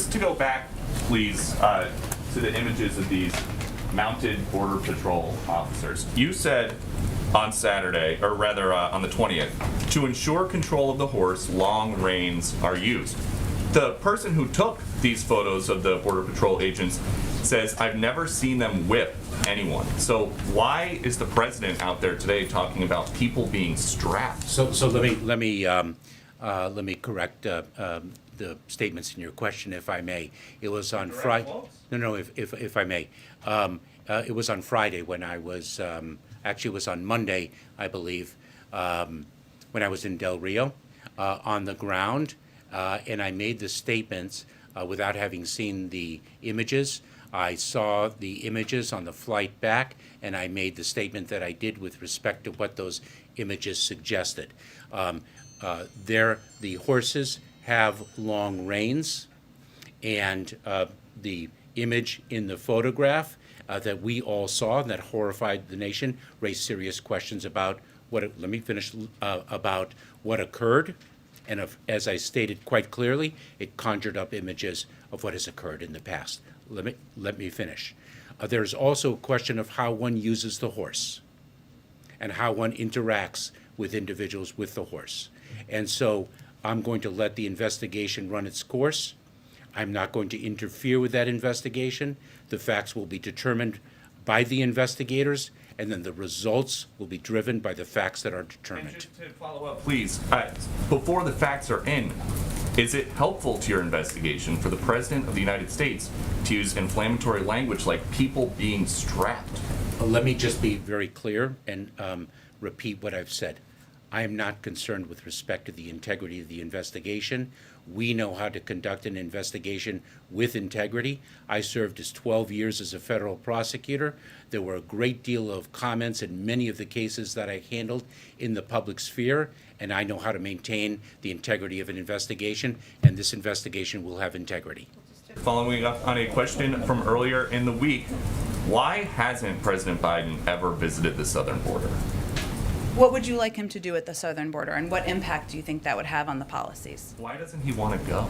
just to go back, please, to the images of these mounted Border Patrol officers. You said on Saturday, or rather on the 20th, to ensure control of the horse, long reins are used. The person who took these photos of the Border Patrol agents says, I've never seen them whip anyone. So why is the president out there today talking about people being strapped? So let me correct the statements in your question, if I may. It was on Friday. No, if I may. It was on Friday when I was, actually it was on Monday, I believe, when I was in Del Rio on the ground, and I made the statements without having seen the images. I saw the images on the flight back, and I made the statement that I did with respect to what those images suggested. The horses have long reins, and the image in the photograph that we all saw and that horrified the nation raised serious questions about about what occurred. And as I stated quite clearly, it conjured up images of what has occurred in the past. Let me finish. There's also a question of how one uses the horse and how one interacts with individuals with the horse. And so I'm going to let the investigation run its course. I'm not going to interfere with that investigation. The facts will be determined by the investigators, and then the results will be driven by the facts that are determined. And just to follow up, please, before the facts are in, is it helpful to your investigation for the President of the United States to use inflammatory language like people being strapped? Let me just be very clear and repeat what I've said. I am not concerned with respect to the integrity of the investigation. We know how to conduct an investigation with integrity. I served as 12 years as a federal prosecutor. There were a great deal of comments in many of the cases that I handled in the public sphere, and I know how to maintain the integrity of an investigation, and this investigation will have integrity. Following up on a question from earlier in the week, why hasn't President Biden ever visited the southern border? What would you like him to do at the southern border, and what impact do you think that would have on the policies? Why doesn't he want to go?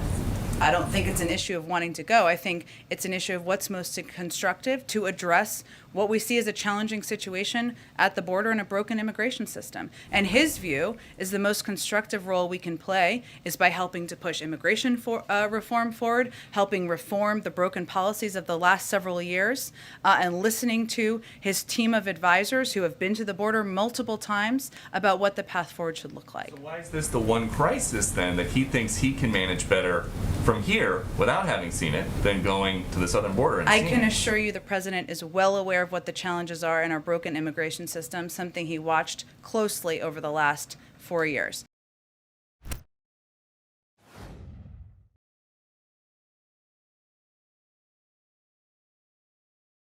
I don't think it's an issue of wanting to go. I think it's an issue of what's most constructive to address what we see as a challenging situation at the border and a broken immigration system. And his view is the most constructive role we can play is by helping to push immigration reform forward, helping reform the broken policies of the last several years, and listening to his team of advisors who have been to the border multiple times about what the path forward should look like. So why is this the one crisis then that he thinks he can manage better from here without having seen it than going to the southern border and I seeing can it? assure you the president is well aware of what the challenges are in our broken immigration system, something he watched closely over the last 4 years.